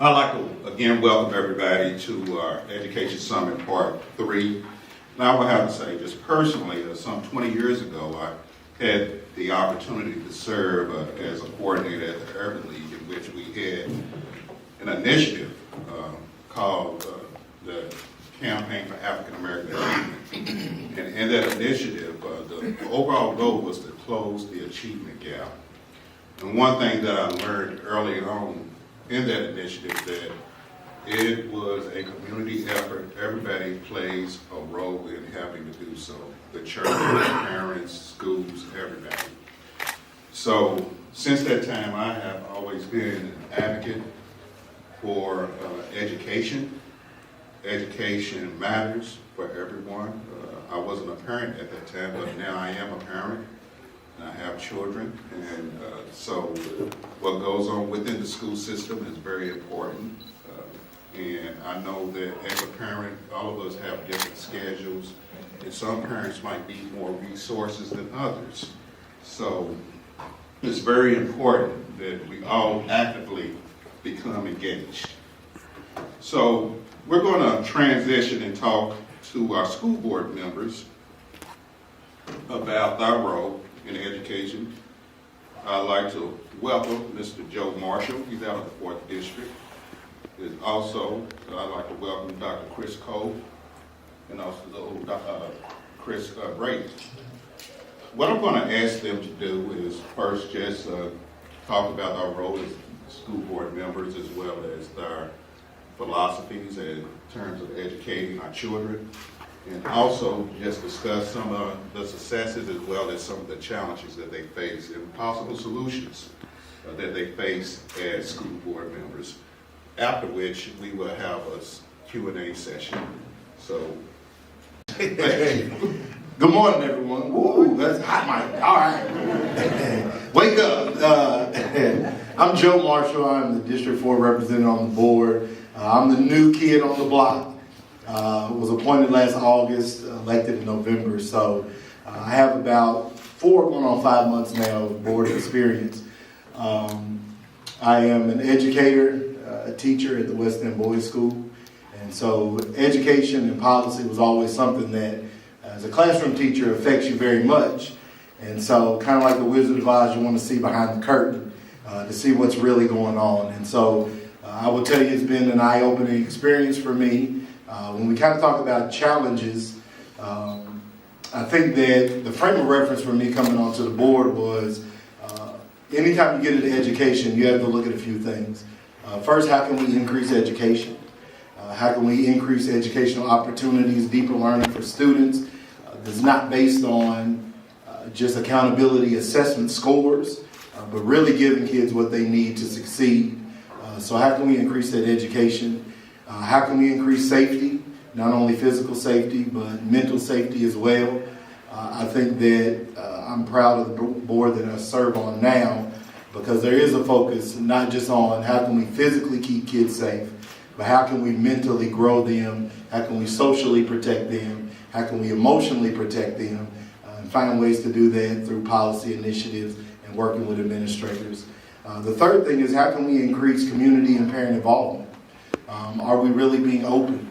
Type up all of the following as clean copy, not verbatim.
I'd like to again welcome everybody to our Education Summit Part 3. Now I will have to say, just personally, some 20 years ago, I had the opportunity to serve as a coordinator at the Urban League, in which we had an initiative called the Campaign for African American Achievement. And in that initiative, the overall goal was to close the achievement gap. And one thing that I learned early on in that initiative, that it was a community effort. Everybody plays a role in having to do so. The church, parents, schools, everybody. So since that time, I have always been an advocate for education. Education matters for everyone. I wasn't a parent at that time, but now I am a parent. I have children, and so what goes on within the school system is very important. And I know that as a parent, all of us have different schedules, and some parents might need more resources than others. So it's very important that we all actively become engaged. So we're going to transition and talk to our school board members about their role in education. I'd like to welcome Mr. Joe Marshall. He's out of the 4th District. Also, I'd like to welcome Dr. Chris Cole and also Chris Brady. What I'm going to ask them to do is first just talk about our role as school board members, as well as their philosophies in terms of educating our children, and also just discuss some of the successes as well as some of the challenges that they face and possible solutions that they face as school board members. After which we will have a Q&A session. So, Good morning, everyone. Woo, that's hot, Mike. All right. Wake up. I'm Joe Marshall. I'm the District 4 representative on the board. I'm the new kid on the block. Was appointed last August, elected in November. So I have about 4 going on 5 months now of board experience. I am an educator, a teacher at the West End Boys School. And so education and policy was always something that, as a classroom teacher, affects you very much. And so kind of like the Wizard of Oz, you want to see behind the curtain to see what's really going on. And so I will tell you, it's been an eye-opening experience for me. When we kind of talk about challenges, I think that the frame of reference for me coming onto the board was anytime you get into education, you have to look at a few things. First, how can we increase education? How can we increase educational opportunities, deeper learning for students that's not based on just accountability assessment scores, but really giving kids what they need to succeed. So how can we increase that education? How can we increase safety, not only physical safety, but mental safety as well? I think that I'm proud of the board that I serve on now, because there is a focus not just on how can we physically keep kids safe, but how can we mentally grow them, how can we socially protect them, how can we emotionally protect them, and find ways to do that through policy initiatives and working with administrators. The third thing is, how can we increase community and parent involvement? Are we really being open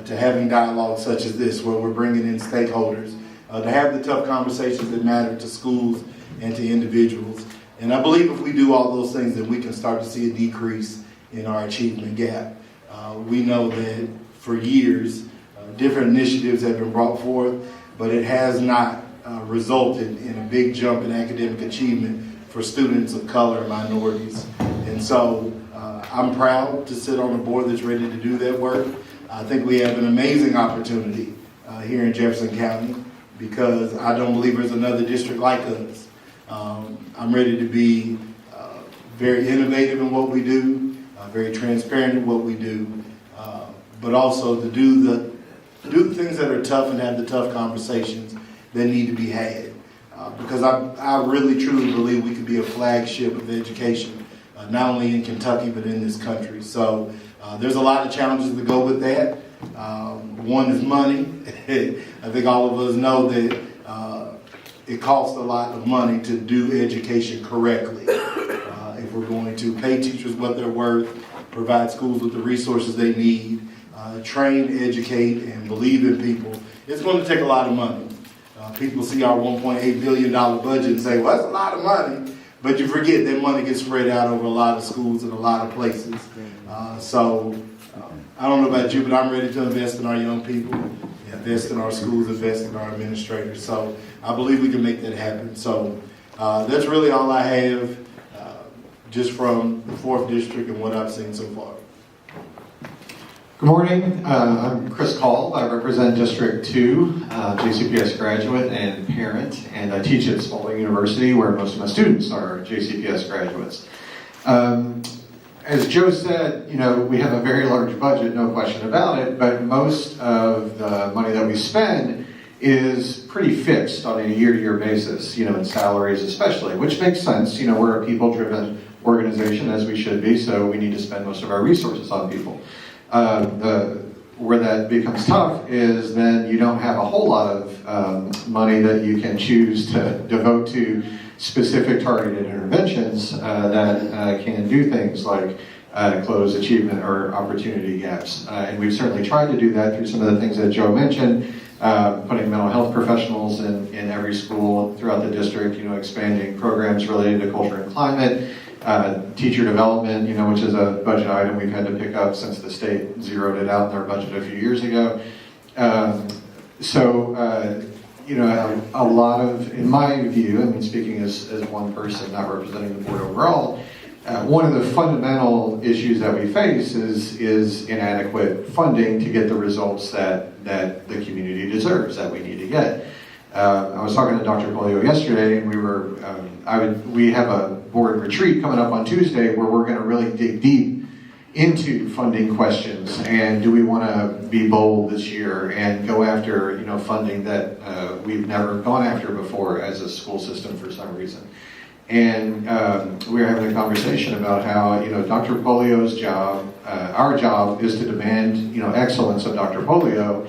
to having dialogue such as this, where we're bringing in stakeholders to have the tough conversations that matter to schools and to individuals? And I believe if we do all those things, then we can start to see a decrease in our achievement gap. We know that for years, different initiatives have been brought forth, but it has not resulted in a big jump in academic achievement for students of color and minorities. And so I'm proud to sit on a board that's ready to do that work. I think we have an amazing opportunity here in Jefferson County, because I don't believe there's another district like us. I'm ready to be very innovative in what we do, very transparent in what we do, but also to do the things that are tough and have the tough conversations that need to be had. Because I really truly believe we could be a flagship of education, not only in Kentucky but in this country. So there's a lot of challenges that go with that. One is money. I think all of us know that it costs a lot of money to do education correctly. If we're going to pay teachers what they're worth, provide schools with the resources they need, train, educate, and believe in people. It's going to take a lot of money. People see our $1.8 billion budget and say, well, that's a lot of money. But you forget that money gets spread out over a lot of schools and a lot of places. I don't know about you, but I'm ready to invest in our young people, invest in our schools, invest in our administrators. So I believe we can make that happen. So that's really all I have just from the 4th District and what I've seen so far. Good morning. I'm Chris Call. I represent District 2, JCPS graduate and parent, and I teach at Spalding University where most of my students are JCPS graduates. As Joe said, we have a very large budget, no question about it, but most of the money that we spend is pretty fixed on a year-to-year basis, in salaries especially, which makes sense. We're a people-driven organization, as we should be, so we need to spend most of our resources on people. Where that becomes tough is then you don't have a whole lot of money that you can choose to devote to specific targeted interventions that can do things like close achievement or opportunity gaps. And we've certainly tried to do that through some of the things that Joe mentioned, putting mental health professionals in every school throughout the district, expanding programs related to culture and climate, teacher development, which is a budget item we've had to pick up since the state zeroed it out in their budget a few years ago. A lot of, in my view, speaking as one person, not representing the board overall, one of the fundamental issues that we face is inadequate funding to get the results that the community deserves, that we need to get. I was talking to Dr. Polio yesterday, and we have a board retreat coming up on Tuesday where we're going to really dig deep into funding questions, and do we want to be bold this year and go after funding that we've never gone after before as a school system for some reason. And we were having a conversation about how Dr. Polio's job, our job, is to demand excellence of Dr. Polio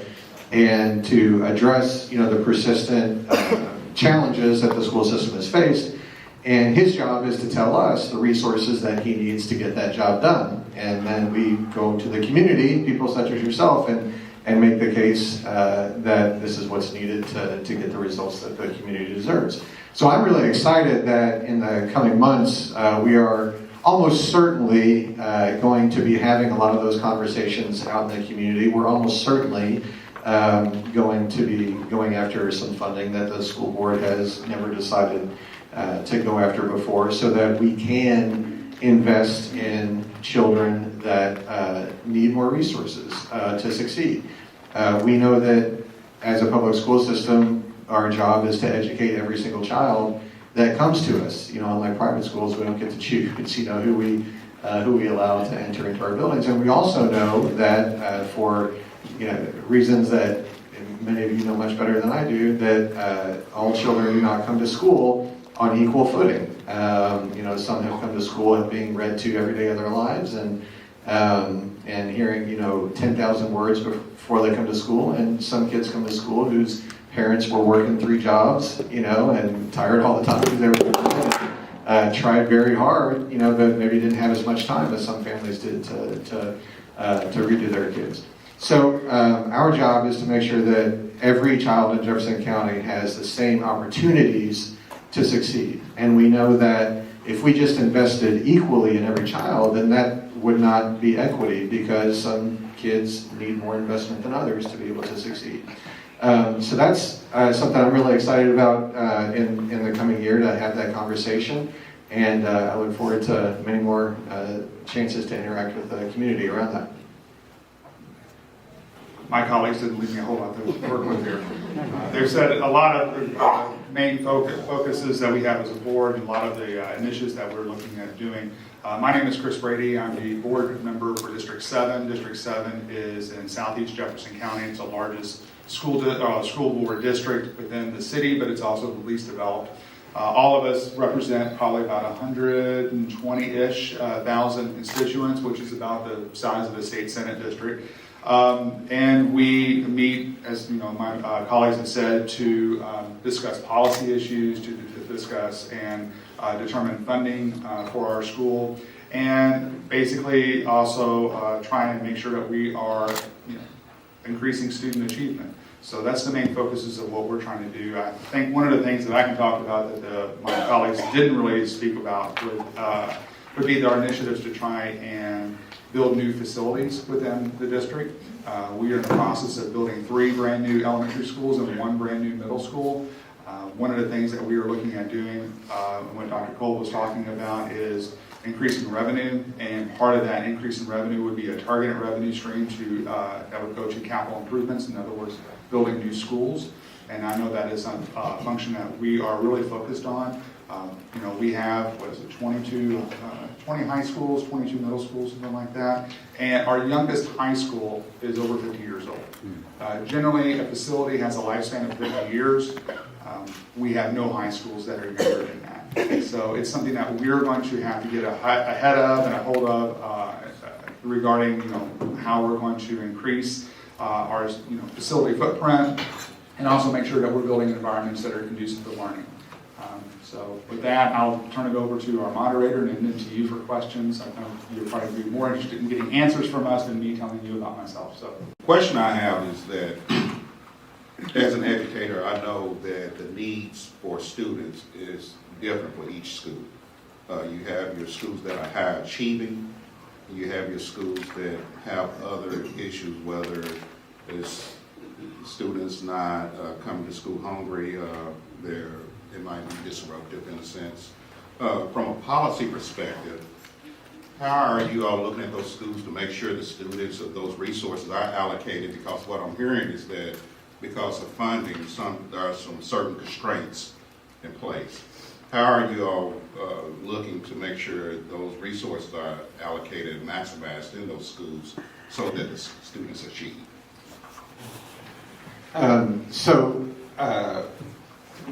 and to address the persistent challenges that the school system has faced. And his job is to tell us the resources that he needs to get that job done. And then we go to the community, people such as yourself, and make the case that this is what's needed to get the results that the community deserves. So I'm really excited that in the coming months, we are almost certainly going to be having a lot of those conversations out in the community. We're almost certainly going to be going after some funding that the school board has never decided to go after before, so that we can invest in children that need more resources to succeed. We know that as a public school system, our job is to educate every single child that comes to us. Unlike private schools, we don't get to choose who we allow to enter into our buildings. And we also know that for reasons that many of you know much better than I do, that all children do not come to school on equal footing. Some have come to school and being read to every day of their lives, and hearing 10,000 words before they come to school. And some kids come to school whose parents were working 3 jobs, and tired all the time because they were working, tried very hard, but maybe didn't have as much time as some families did to read to their kids. So our job is to make sure that every child in Jefferson County has the same opportunities to succeed. And we know that if we just invested equally in every child, then that would not be equity, because some kids need more investment than others to be able to succeed. So that's something I'm really excited about in the coming year, to have that conversation. And I look forward to many more chances to interact with the community around that. My colleagues didn't leave me a whole lot to work with here. They've said a lot of the main focuses that we have as a board, and a lot of the initiatives that we're looking at doing. My name is Chris Brady. I'm the board member for District 7. District 7 is in southeast Jefferson County. It's the largest school board district within the city, but it's also the least developed. All of us represent probably about 120-ish thousand constituents, which is about the size of the state senate district. And we meet, as my colleagues have said, to discuss policy issues, to discuss and determine funding for our school. and basically also trying to make sure that we are increasing student achievement. So that's the main focuses of what we're trying to do. I think one of the things that I can talk about that my colleagues didn't really speak about would be our initiatives to try and build new facilities within the district. We are in the process of building 3 brand new elementary schools and 1 brand new middle school. One of the things that we are looking at doing, what Dr. Cole was talking about, is increasing revenue, and part of that increase in revenue would be a targeted revenue stream that would go to capital improvements, in other words, building new schools. And I know that is a function that we are really focused on. We have, 20 high schools, 22 middle schools, something like that. And our youngest high school is over 50 years old. Generally, a facility has a lifespan of 50 years. We have no high schools that are younger than that. So it's something that we're going to have to get ahead of and a hold of regarding how we're going to increase our facility footprint, and also make sure that we're building environments that are conducive to learning. So with that, I'll turn it over to our moderator and then to you for questions. I know you'll probably be more interested in getting answers from us than me telling you about myself. So The question I have is that, as an educator, I know that the needs for students is different for each school. You have your schools that are high achieving, you have your schools that have other issues, whether it's students not coming to school hungry, it might be disruptive in a sense. From a policy perspective, how are you all looking at those schools to make sure the students of those resources are allocated? Because what I'm hearing is that because of funding, there are some certain constraints in place. How are you all looking to make sure those resources are allocated and maximized in those schools so that the students achieve?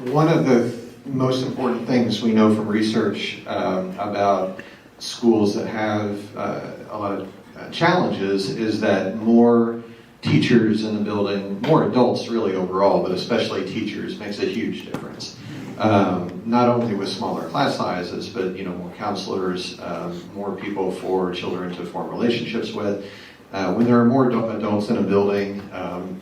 One of the most important things we know from research about schools that have a lot of challenges is that more teachers in the building, more adults really overall, but especially teachers, makes a huge difference. Not only with smaller class sizes, but more counselors, more people for children to form relationships with. When there are more adults in a building,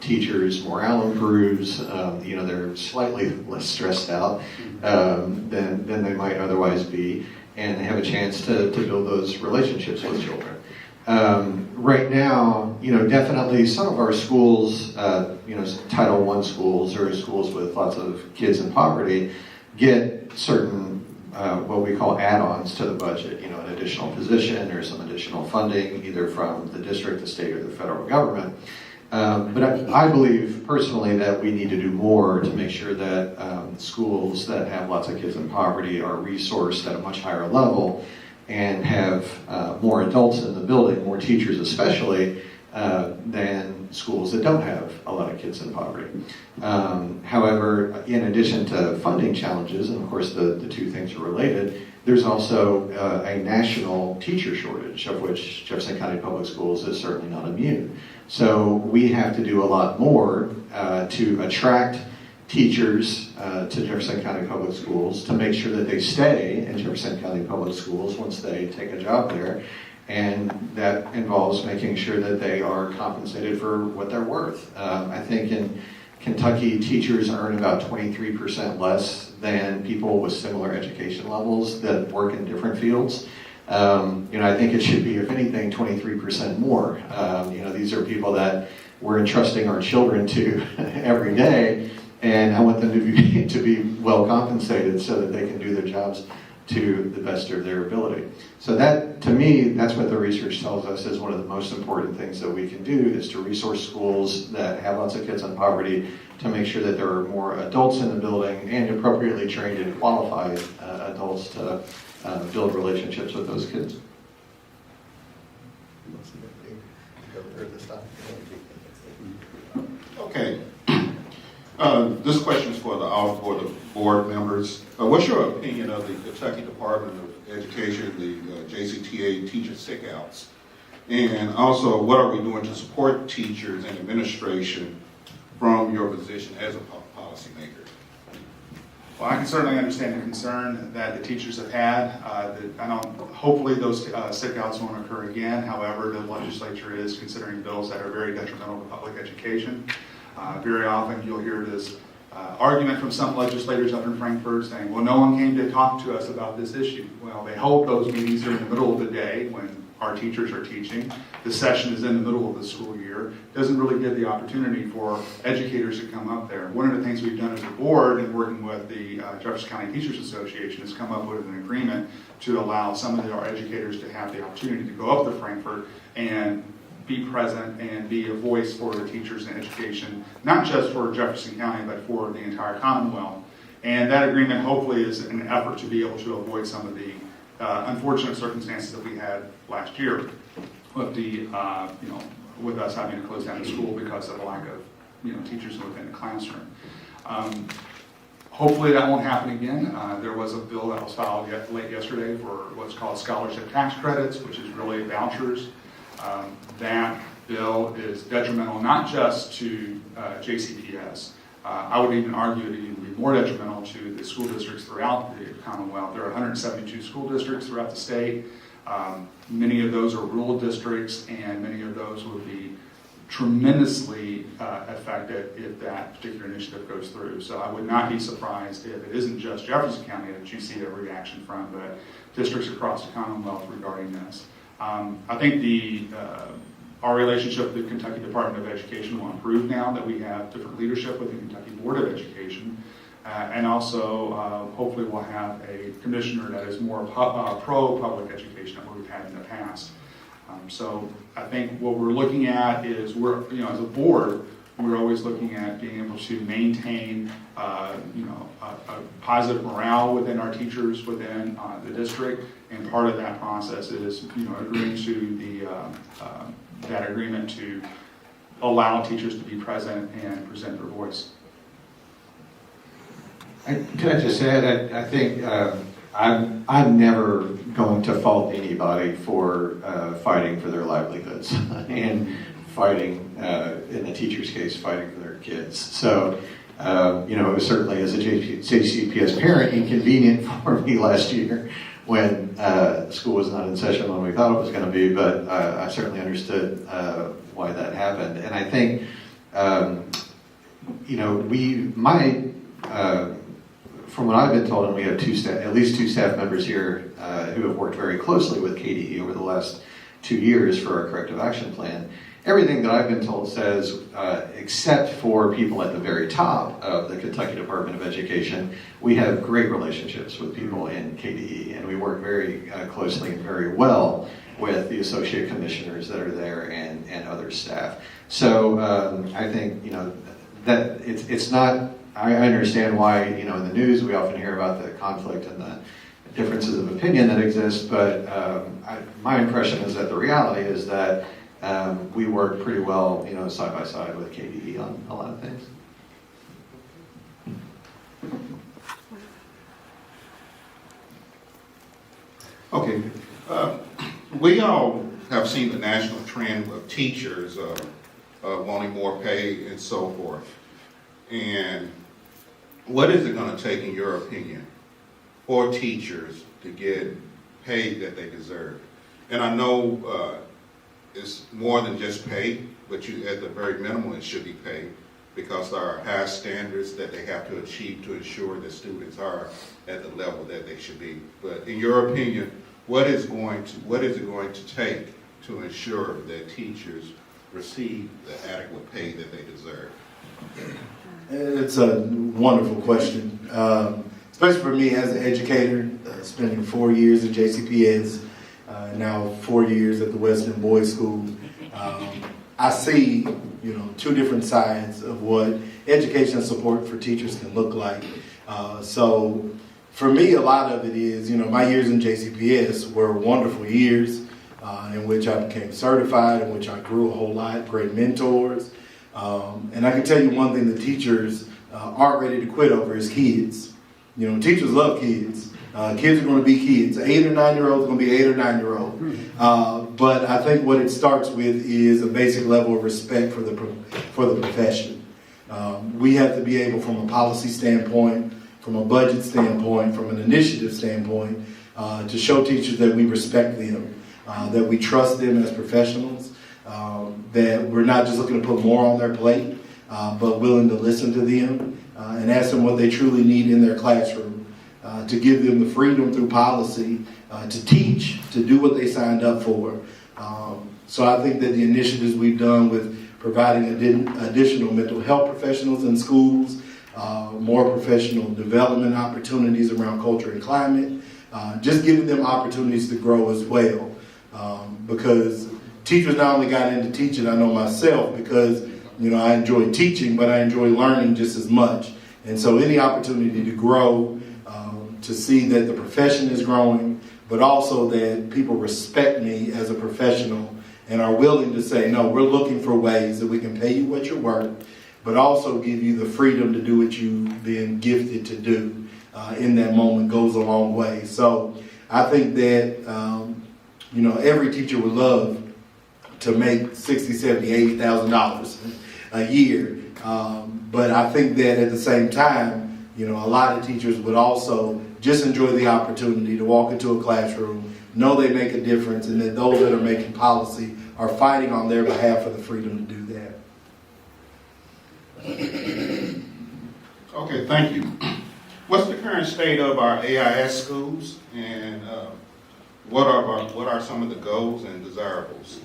teachers' morale improves. They're slightly less stressed out than they might otherwise be, and they have a chance to build those relationships with children. Right now, definitely some of our schools, Title I schools or schools with lots of kids in poverty, get certain what we call add-ons to the budget, an additional position or some additional funding, either from the district, the state, or the federal government. But I believe personally that we need to do more to make sure that schools that have lots of kids in poverty are resourced at a much higher level and have more adults in the building, more teachers especially, than schools that don't have a lot of kids in poverty. However, in addition to funding challenges, and of course the two things are related, there's also a national teacher shortage, of which Jefferson County Public Schools is certainly not immune. So we have to do a lot more to attract teachers to Jefferson County Public Schools, to make sure that they stay in Jefferson County Public Schools once they take a job there. And that involves making sure that they are compensated for what they're worth. I think in Kentucky, teachers earn about 23% less than people with similar education levels that work in different fields. I think it should be, if anything, 23% more. These are people that we're entrusting our children to every day, and I want them to be well compensated so that they can do their jobs to the best of their ability. So that, to me, that's what the research tells us is one of the most important things that we can do, is to resource schools that have lots of kids in poverty, to make sure that there are more adults in the building and appropriately trained and qualified adults to build relationships with those kids. Okay. This question is for the board members. What's your opinion of the Kentucky Department of Education, the JCTA teacher sick-outs? And also, what are we doing to support teachers and administration from your position as a policymaker? Well, I can certainly understand the concern that the teachers have had. Hopefully those sick-outs won't occur again. However, the legislature is considering bills that are very detrimental to public education. Very often you'll hear this argument from some legislators up in Frankfurt saying, well, no one came to talk to us about this issue. Well, they hope those meetings are in the middle of the day when our teachers are teaching. The session is in the middle of the school year. It doesn't really give the opportunity for educators to come up there. One of the things we've done as a board in working with the Jefferson County Teachers Association is come up with an agreement to allow some of our educators to have the opportunity to go up to Frankfurt and be present and be a voice for the teachers in education, not just for Jefferson County, but for the entire Commonwealth. And that agreement hopefully is an effort to be able to avoid some of the unfortunate circumstances that we had last year with the, with us having to close down the school because of the lack of, teachers within the classroom. Hopefully that won't happen again. There was a bill that was filed late yesterday for what's called scholarship tax credits, which is really vouchers. That bill is detrimental not just to JCPS. I would even argue it would even be more detrimental to the school districts throughout the Commonwealth. There are 172 school districts throughout the state. Many of those are rural districts, and many of those would be tremendously affected if that particular initiative goes through. So I would not be surprised if it isn't just Jefferson County that you see a reaction from, but districts across the Commonwealth regarding this. I think our relationship with the Kentucky Department of Education will improve now that we have different leadership with the Kentucky Board of Education. And also, hopefully we'll have a commissioner that is more pro-public education than what we've had in the past. So I think what we're looking at is as a board, we're always looking at being able to maintain, a positive morale within our teachers within the district. And part of that process is, agreeing to that agreement to allow teachers to be present and present their voice. Can I just add, I think I'm never going to fault anybody for fighting for their livelihoods and fighting, in the teacher's case, fighting for their kids. So, it was certainly as a JCPS parent inconvenient for me last year when school was not in session when we thought it was going to be, but I certainly understood why that happened. And I think, from what I've been told, and we have at least two staff members here who have worked very closely with KDE over the last 2 years for our corrective action plan. Everything that I've been told says, except for people at the very top of the Kentucky Department of Education, we have great relationships with people in KDE, and we work very closely and very well with the associate commissioners that are there and other staff. So I think, that it's not, I understand why, in the news we often hear about the conflict and the differences of opinion that exist, but my impression is that the reality is that we work pretty well, side by side with KDE on a lot of things. Okay, we all have seen the national trend of teachers wanting more pay and so forth. And what is it going to take, in your opinion, for teachers to get paid that they deserve? And I know it's more than just pay, but at the very minimum it should be paid, because there are high standards that they have to achieve to ensure that students are at the level that they should be. But in your opinion, what is it going to take to ensure that teachers receive the adequate pay that they deserve? It's a wonderful question, especially for me as an educator, spending 4 years at JCPS, now 4 years at the Western Boys School. I see, two different sides of what education and support for teachers can look like. So for me, a lot of it is, my years in JCPS were wonderful years in which I became certified, in which I grew a whole lot, great mentors. And I can tell you one thing the teachers aren't ready to quit over is kids. Teachers love kids. Kids are going to be kids. 8 or 9 year olds are going to be 8 or 9 year old. But I think what it starts with is a basic level of respect for the profession. We have to be able, from a policy standpoint, from a budget standpoint, from an initiative standpoint, to show teachers that we respect them, that we trust them as professionals, that we're not just looking to put more on their plate, but willing to listen to them and ask them what they truly need in their classroom, to give them the freedom through policy to teach, to do what they signed up for. So I think that the initiatives we've done with providing additional mental health professionals in schools, more professional development opportunities around culture and climate, just giving them opportunities to grow as well. Because teachers not only got into teaching, I know myself, because I enjoy teaching, but I enjoy learning just as much. And so any opportunity to grow, to see that the profession is growing, but also that people respect me as a professional and are willing to say, no, we're looking for ways that we can pay you what you're worth, but also give you the freedom to do what you've been gifted to do in that moment goes a long way. So I think that, every teacher would love to make $60,000, $70,000, $80,000 a year. But I think that at the same time, a lot of teachers would also just enjoy the opportunity to walk into a classroom, know they make a difference, and that those that are making policy are fighting on their behalf for the freedom to do that. Okay, thank you. What's the current state of our AIS schools, and what are some of the goals and desirables?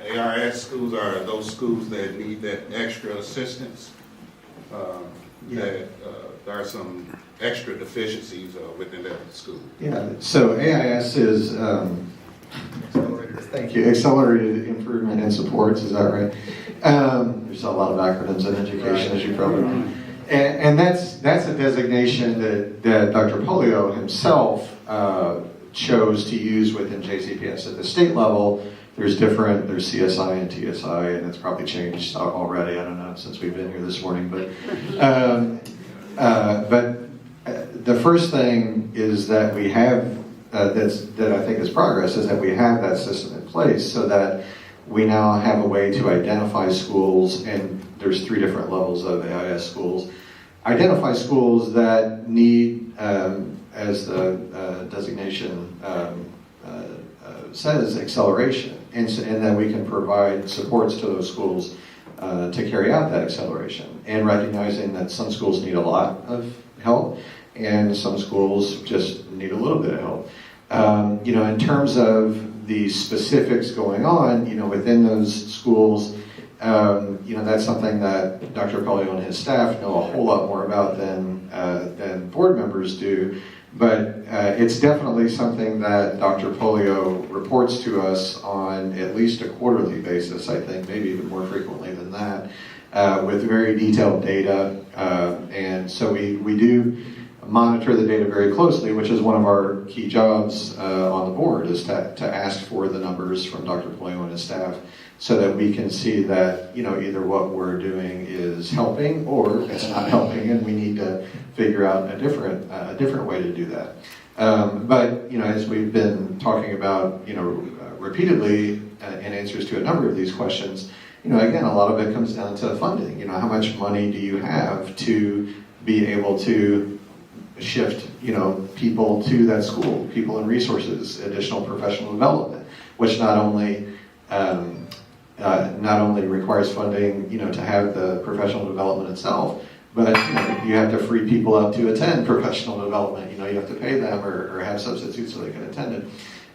AIS schools are those schools that need that extra assistance. That there are some extra deficiencies within that school. Yeah, so AIS is, thank you, Accelerated Improvement and Supports, is that right? There's a lot of acronyms in education, as you probably know. And that's a designation that Dr. Polio himself chose to use within JCPS. At the state level, there's CSI and TSI, and it's probably changed already, I don't know, since we've been here this morning. But the first thing is that we have, that I think is progress, is that we have that system in place so that we now have a way to identify schools, and there's 3 different levels of AIS schools. Identify schools that need, as the designation says, acceleration, and that we can provide supports to those schools to carry out that acceleration, and recognizing that some schools need a lot of help and some schools just need a little bit of help. In terms of the specifics going on, within those schools, that's something that Dr. Polio and his staff know a whole lot more about than board members do. But it's definitely something that Dr. Polio reports to us on at least a quarterly basis, I think, maybe even more frequently than that, with very detailed data. And so we do monitor the data very closely, which is one of our key jobs on the board, is to ask for the numbers from Dr. Polio and his staff so that we can see that, either what we're doing is helping or it's not helping, and we need to figure out a different way to do that. But as we've been talking about, repeatedly in answers to a number of these questions, again, a lot of it comes down to funding. How much money do you have to be able to shift, people to that school, people and resources, additional professional development, which not only requires funding, to have the professional development itself, but you have to free people up to attend professional development. You have to pay them or have substitutes so they can attend it.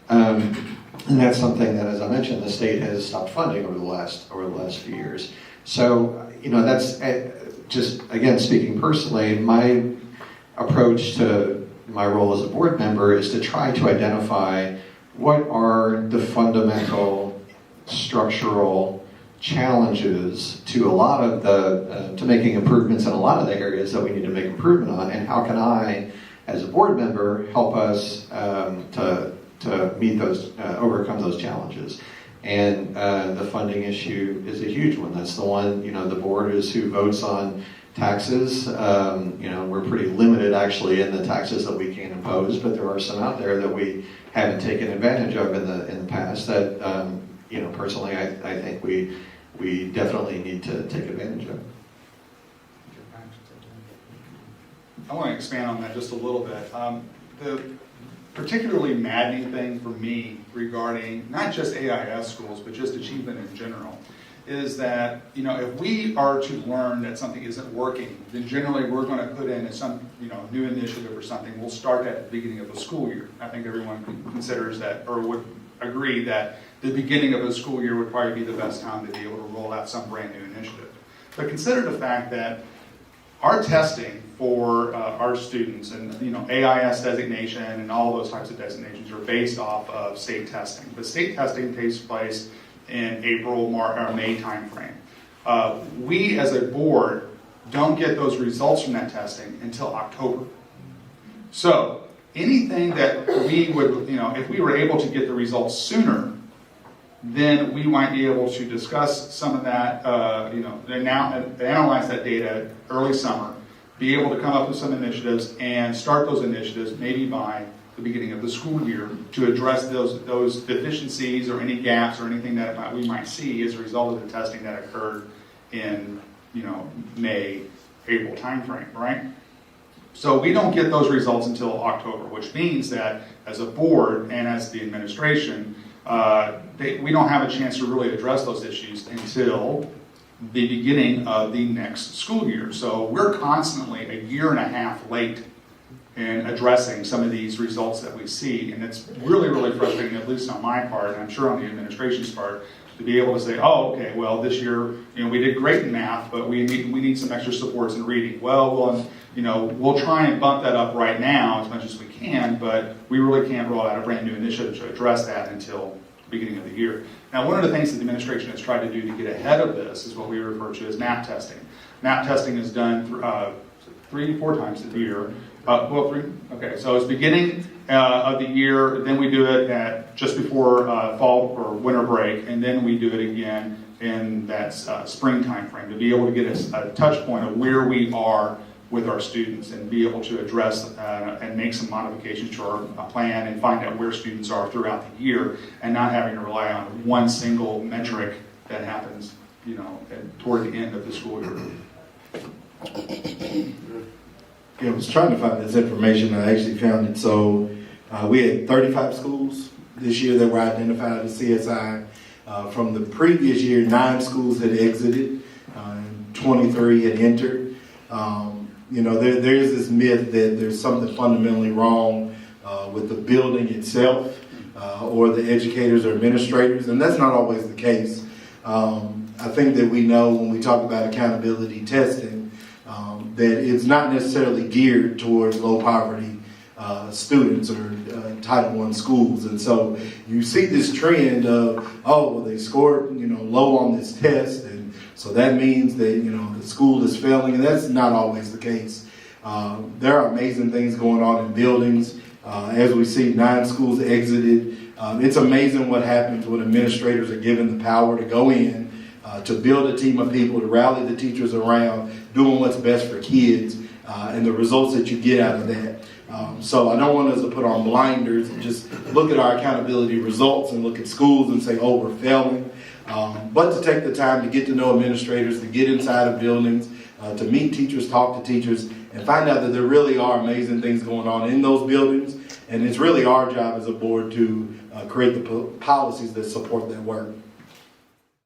And that's something that, as I mentioned, the state has stopped funding over the last few years. So, that's just, again, speaking personally, my approach to my role as a board member is to try to identify what are the fundamental structural challenges to a lot of to making improvements in a lot of the areas that we need to make improvement on, and how can I, as a board member, help us to meet those, overcome those challenges. And the funding issue is a huge one. That's the one, the board is who votes on taxes. We're pretty limited actually in the taxes that we can impose, but there are some out there that we haven't taken advantage of in the past that, personally, I think we definitely need to take advantage of. I want to expand on that just a little bit. The particularly maddening thing for me regarding not just AIS schools, but just achievement in general, is that, you know, if we are to learn that something isn't working, then generally we're going to put in some, you know, new initiative or something. We'll start at the beginning of the school year. I think everyone considers that, or would agree that the beginning of a school year would probably be the best time to be able to roll out some brand new initiative. But consider the fact that our testing for our students and, you know, AIS designation and all those types of designations are based off of state testing. But state testing takes place in April, or May timeframe. We as a board don't get those results from that testing until October. So anything that we would, you know, if we were able to get the results sooner, then we might be able to discuss some of that, you know, analyze that data early summer, be able to come up with some initiatives and start those initiatives maybe by the beginning of the school year to address those deficiencies or any gaps or anything that we might see as a result of the testing that occurred in, you know, May, April timeframe, right? So we don't get those results until October, which means that as a board and as the administration, we don't have a chance to really address those issues until the beginning of the next school year. So we're constantly a year and a half late in addressing some of these results that we see. And it's really, really frustrating, at least on my part, and I'm sure on the administration's part, to be able to say, oh, okay, well, this year, you know, we did great in math, but we need some extra supports in reading. Well, you know, we'll try and bump that up right now as much as we can, but we really can't roll out a brand new initiative to address that until the beginning of the year. Now, one of the things that the administration has tried to do to get ahead of this is what we refer to as MAP testing. MAP testing is done 3-4 times a year. Okay, so it's beginning of the year, then we do it at just before fall or winter break, and then we do it again in that spring time frame to be able to get a touch point of where we are with our students and be able to address and make some modifications to our plan and find out where students are throughout the year and not having to rely on one single metric that happens, you know, toward the end of the school year. Yeah, I was trying to find this information. I actually found it. So we had 35 schools this year that were identified as CSI. From the previous year, 9 schools had exited, 23 had entered. You know, there is this myth that there's something fundamentally wrong with the building itself or the educators or administrators, and that's not always the case. I think that we know when we talk about accountability testing that it's not necessarily geared towards low poverty students or Title I schools. And so you see this trend of, oh, well, they scored, you know, low on this test, and so that means that, you know, the school is failing, and that's not always the case. There are amazing things going on in buildings. As we see, 9 schools exited. It's amazing what happens when administrators are given the power to go in, to build a team of people, to rally the teachers around, doing what's best for kids, and the results that you get out of that. So I don't want us to put on blinders and just look at our accountability results and look at schools and say, oh, we're failing. But to take the time to get to know administrators, to get inside of buildings, to meet teachers, talk to teachers, and find out that there really are amazing things going on in those buildings. And it's really our job as a board to create the policies that support that work.